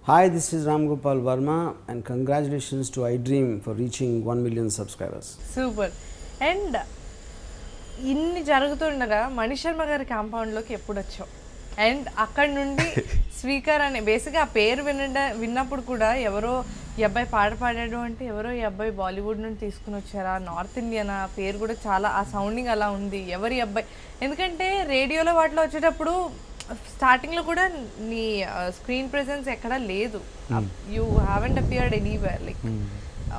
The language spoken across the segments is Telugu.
Hi, this is Ram Gopal Verma and congratulations to iDream for reaching 1 million subscribers. Super. And ఇన్ని జరుగుతుండగా మణి శర్మ గారి కాంపౌండ్లోకి ఎప్పుడు వచ్చావు? అండ్ అక్కడ నుండి స్పీకర్ అనే బేసిక్గా ఆ పేరు విన్నప్పుడు కూడా ఎవరో ఈ అబ్బాయి పాడాడు అంటే ఎవరో ఈ అబ్బాయి బాలీవుడ్ నుండి తీసుకుని వచ్చారా, నార్త్ ఇండియన్, ఆ పేరు కూడా చాలా ఆ సౌండింగ్ అలా ఉంది, ఎవరి అబ్బాయి? ఎందుకంటే రేడియోలో వాటిలో వచ్చేటప్పుడు స్టార్టింగ్లో కూడా నీ స్క్రీన్ ప్రెజెన్స్ ఎక్కడా లేదు, you haven't appeared anywhere, like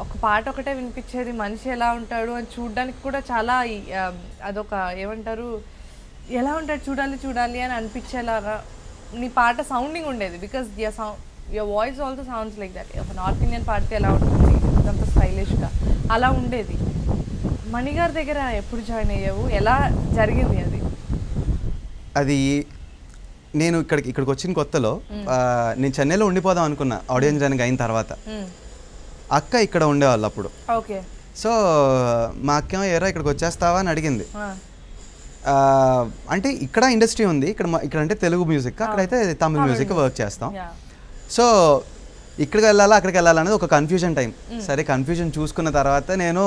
ఒక పాట ఒకటే వినిపించేది, మనిషి ఎలా ఉంటాడు అని చూడడానికి కూడా చాలా అదొక ఏమంటారు, ఎలా ఉంటాడు చూడాలి అని అనిపించేలాగా నీ పాట సౌండింగ్ ఉండేది. Because your voice also sounds like that. ఒక నార్త్ ఇండియన్ పాడితే ఎలా ఉంటుంది అంత స్టైలిష్గా అలా ఉండేది. మణిగారి దగ్గర ఎప్పుడు జాయిన్ అయ్యావు, ఎలా జరిగింది అది? అది నేను ఇక్కడికి వచ్చిన కొత్తలో నేను చెన్నైలో ఉండిపోదాం అనుకున్నా ఆడియన్స్ జాయినింగ్ అయిన తర్వాత. అక్క ఇక్కడ ఉండేవాళ్ళు అప్పుడు. ఓకే. సో మా అక్క ఏరా ఇక్కడికి వచ్చేస్తావా అని అడిగింది. అంటే ఇక్కడ ఇండస్ట్రీ ఉంది, ఇక్కడ అంటే తెలుగు మ్యూజిక్, అక్కడైతే తమిళ మ్యూజిక్ వర్క్ చేస్తాం. సో ఇక్కడికి వెళ్ళాలా అక్కడికి వెళ్ళాలనేది ఒక కన్ఫ్యూజన్ టైం. సరే కన్ఫ్యూజన్ చూసుకున్న తర్వాత నేను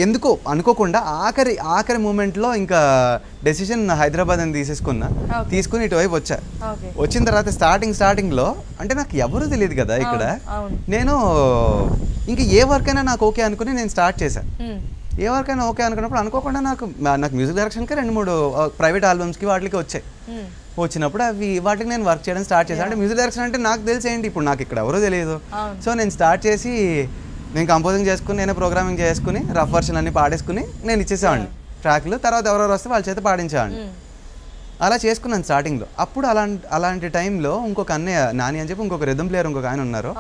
ఎందుకో అనుకోకుండా ఆఖరి మూమెంట్లో ఇంకా డెసిషన్ హైదరాబాద్ అని తీసుకుని ఇటువైపు వచ్చా. వచ్చిన తర్వాత స్టార్టింగ్లో అంటే నాకు ఎవరు తెలియదు కదా ఇక్కడ. నేను ఇంకా ఏ వర్క్ అయినా నాకు ఓకే అనుకుని నేను స్టార్ట్ చేశాను. ఏ వర్క్ అయినా ఓకే అనుకున్నప్పుడు అనుకోకుండా నాకు మ్యూజిక్ డైరెక్షన్కి 2-3 ప్రైవేట్ ఆల్బమ్స్కి వాటికి వచ్చాయి. వచ్చినప్పుడు వాటికి నేను వర్క్ చేయడం స్టార్ట్ చేశాను. అంటే మ్యూజిక్ డైరెక్షన్ అంటే నాకు తెలిసేయండి, ఇప్పుడు నాకు ఇక్కడ ఎవరో తెలియదు. సో నేను స్టార్ట్ చేసి నేను కంపోజింగ్ చేసుకుని, నేనే ప్రోగ్రామింగ్ చేసుకుని, రఫ్ వర్షన్ అన్ని పాడేసుకుని నేను ఇచ్చేసేవాడిని ట్రాక్లు. తర్వాత ఎవరెవరు వస్తే వాళ్ళ చేత పాడించేవాడిని. అలా చేసుకున్నాను స్టార్టింగ్లో. అప్పుడు అలాంటి టైంలో ఇంకొక అన్నయ్య నాని అని చెప్పి ఇంకొక రిథమ్ ప్లేయర్ ఇంకొక ఆయన ఉన్నారు.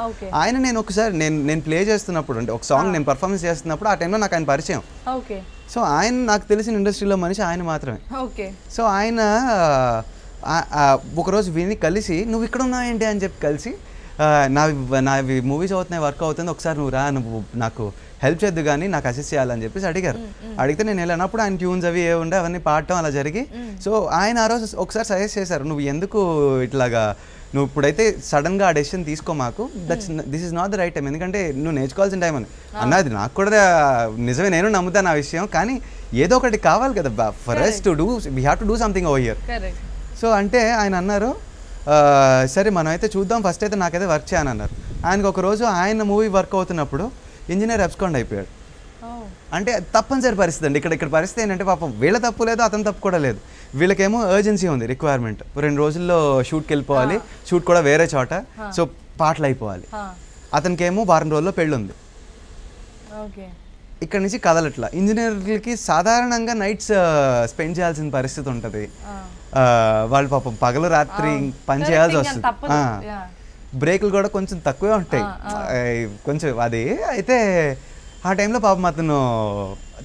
ఆయన నేను ఒకసారి నేను ప్లే చేస్తున్నప్పుడు, అంటే ఒక సాంగ్ నేను పర్ఫార్మెన్స్ చేస్తున్నప్పుడు ఆ టైంలో నాకు ఆయన పరిచయం. సో ఆయన నాకు తెలిసిన ఇండస్ట్రీలో మనిషి ఆయన మాత్రమే. సో ఆయన ఒకరోజు విని కలిసి నువ్వు ఇక్కడ ఉన్నావు ఏంటి అని చెప్పి కలిసి నావి మూవీస్ అవుతున్నాయి, వర్క్ అవుతుంది, ఒకసారి నువ్వు నాకు హెల్ప్ చేద్దు కానీ నాకు అసిస్ట్ చేయాలని చెప్పేసి అడిగారు. అడిగితే నేను వెళ్ళినప్పుడు ఆయన ట్యూన్స్ అవి ఏ ఉండే అవన్నీ పాడటం అలా జరిగి, సో ఆయన ఆ రోజు ఒకసారి సజెస్ట్ చేశారు, నువ్వు ఎందుకు ఇట్లాగా నువ్వు ఇప్పుడైతే సడన్గా ఆ డెసిషన్ తీసుకో, మాకు this is not the right time, ఎందుకంటే నువ్వు నేర్చుకోవాల్సిన టైం అని అన్నది. నాకు కూడా నిజమే, నేను నమ్ముతాను ఆ విషయం, కానీ ఏదో ఒకటి కావాలి కదా for us to do, we have to do something over here. So అంటే ఆయన అన్నారు సరే మనం అయితే చూద్దాం, ఫస్ట్ అయితే నాకైతే వర్క్ చేయని అన్నారు. ఆయనకు ఒక రోజు ఆయన మూవీ వర్క్ అవుతున్నప్పుడు ఇంజనీర్ అబ్స్కాండ్ అయిపోయాడు. అంటే తప్పనిసరి పరిస్థితి అండి. ఇక్కడ పరిస్థితి ఏంటంటే పాపం వీళ్ళ తప్పు లేదు, అతని తప్పు కూడా లేదు. వీళ్ళకేమో ఎర్జెన్సీ ఉంది, రిక్వైర్మెంట్ 2 రోజుల్లో షూట్కి వెళ్ళిపోవాలి, షూట్ కూడా వేరే చోట, సో పాటలు అయిపోవాలి. అతనికేమో 1 రోజుల్లో పెళ్ళి ఉంది. ఇక్కడ నుంచి కదలట్లా. ఇంజనీర్లకి సాధారణంగా నైట్స్ స్పెండ్ చేయాల్సిన పరిస్థితి ఉంటుంది. వాళ్ళు పాపం పగలు రాత్రి పని చేయాల్సి వస్తుంది. బ్రేకులు కూడా కొంచెం తక్కువే ఉంటాయి కొంచెం అది. అయితే ఆ టైంలో పాపం అతను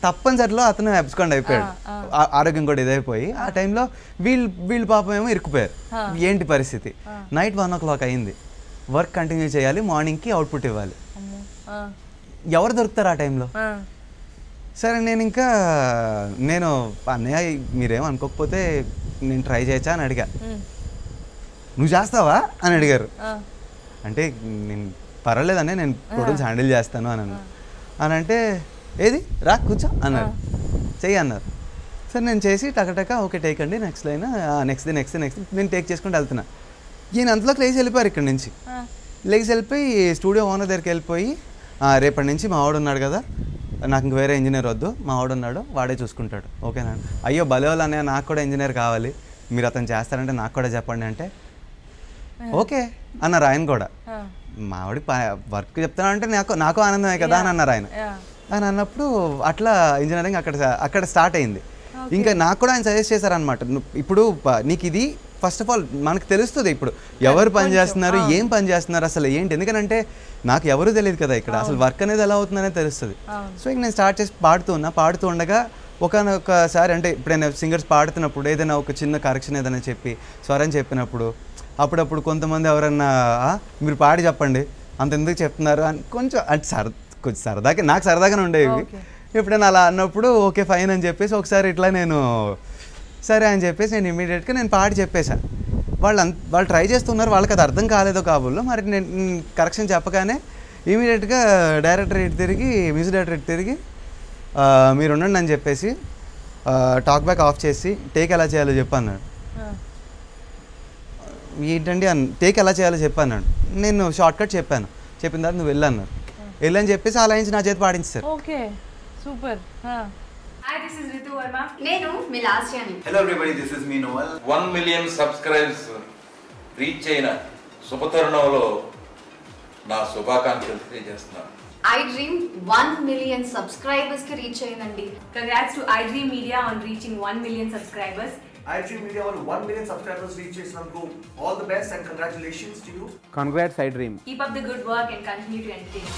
తప్పనిసరిలో అతను అబ్స్కాండ్ అయిపోయాడు, ఆరోగ్యం కూడా ఇదైపోయి. ఆ టైంలో వీళ్ళు పాపం ఏమో ఇరుక్కుపోయారు. ఏంటి పరిస్థితి, నైట్ 1 o'clock అయింది, వర్క్ కంటిన్యూ చేయాలి, మార్నింగ్కి అవుట్పుట్ ఇవ్వాలి. ఎవరు దొరుకుతారు ఆ టైంలో? సరే నేను అన్నయ్య మీరేమో అనుకోకపోతే నేను ట్రై చేయొచ్చా అని అడిగా. నువ్వు చేస్తావా అని అడిగారు. అంటే నేను పర్వాలేదనే, నేను ప్రొడ్యూస్ హ్యాండిల్ చేస్తాను అని అంటే ఏది రా కూర్చో అన్నారు, చెయ్యి అన్నారు. సరే నేను చేసి టకటక ఓకే టేక్ అండి, నెక్స్ట్ లైన్, నెక్స్ట్ నేను టేక్ చేసుకుంటూ వెళ్తున్నా. ఈయన అంతలోకి లేచి వెళ్ళిపోయారు ఇక్కడ నుంచి. లేచి వెళ్ళిపోయి స్టూడియో ఓనర్ దగ్గరికి వెళ్ళిపోయి, రేపటి నుంచి మా వాడు ఉన్నాడు కదా, నాకు ఇంక వేరే ఇంజనీర్ వద్దు, మా వాడు ఉన్నాడు వాడే చూసుకుంటాడు, ఓకేనా? అయ్యో భలే వాళ్ళు అన్నయ్య, నాకు కూడా ఇంజనీర్ కావాలి, మీరు అతను చేస్తారంటే నాకు కూడా చెప్పండి అంటే ఓకే అన్నారు ఆయన కూడా. మావాడి వర్క్ చెప్తానంటే నాకు ఆనందమే కదా అని అన్నారు ఆయన. అని అన్నప్పుడు అట్లా ఇంజనీరింగ్ అక్కడ స్టార్ట్ అయింది. ఇంకా నాకు కూడా ఆయన సజెస్ట్ చేశారనమాట, ఇప్పుడు నీకు ఇది ఫస్ట్ ఆఫ్ ఆల్ మనకు తెలుస్తుంది ఇప్పుడు ఎవరు పని చేస్తున్నారు, ఏం పని చేస్తున్నారు అసలు ఏంటి, ఎందుకంటే నాకు ఎవరు తెలియదు కదా ఇక్కడ, అసలు వర్క్ అనేది ఎలా అవుతుందనేది తెలుస్తుంది. సో ఇంక నేను స్టార్ట్ చేసి పాడుతూ ఉండగా ఒకసారి అంటే ఇప్పుడు సింగర్స్ పాడుతున్నప్పుడు ఏదైనా ఒక చిన్న కరెక్షన్ ఏదైనా చెప్పి స్వరం చెప్పినప్పుడు అప్పుడప్పుడు కొంతమంది ఎవరన్నా మీరు పాడి చెప్పండి అంత ఎందుకు చెప్తున్నారు అని కొంచెం అంటే కొంచెం సరదాగా నాకు సరదాగానే ఉండేవి. ఎప్పుడైనా అలా అన్నప్పుడు ఓకే ఫైన్ అని చెప్పేసి ఒకసారి ఇట్లా నేను సరే అని చెప్పేసి నేను ఇమీడియట్గా నేను పాడి చెప్పేశాను. వాళ్ళు ట్రై చేస్తున్నారు, వాళ్ళకి అది అర్థం కాలేదో కాబోల్లో, మరి నేను కరెక్షన్ చెప్పగానే ఇమీడియట్గా డైరెక్టర్ ఇటు తిరిగి మ్యూజిక్ డైరెక్టర్ ఇటు తిరిగి మీరు ఉండండి అని చెప్పేసి టాక్ బ్యాక్ ఆఫ్ చేసి టేక్ ఎలా చేయాలో చెప్పన్నాడు. ఏంటండి టేక్ ఎలా చేయాలో చెప్పన్నాడు. నేను షార్ట్ కట్ చెప్పాను. చెప్పిన తర్వాత నువ్వు వెళ్ళన్నారు, వెళ్ళని చెప్పేసి ఆ లైన్స్ నా చేతి పాడించారు. Okay super. Hi, this is Ritu Verma. Nenu Milashyani. Hello everybody, this is me Noel. 1 million subscribers reach అయిన శుభతరుణంలో నా శుభాకాంక్షలు తెలియజేస్తున్నాను. iDream 1 million subscribers ki reach అయ్యిందండి. Congrats to iDream Media on reaching 1 million subscribers. iDream Media వాళ్ళు 1 million subscribers reach చేసినందుకు all the best and congratulations to you. Congrats iDream. Keep up the good work and continue to entertain.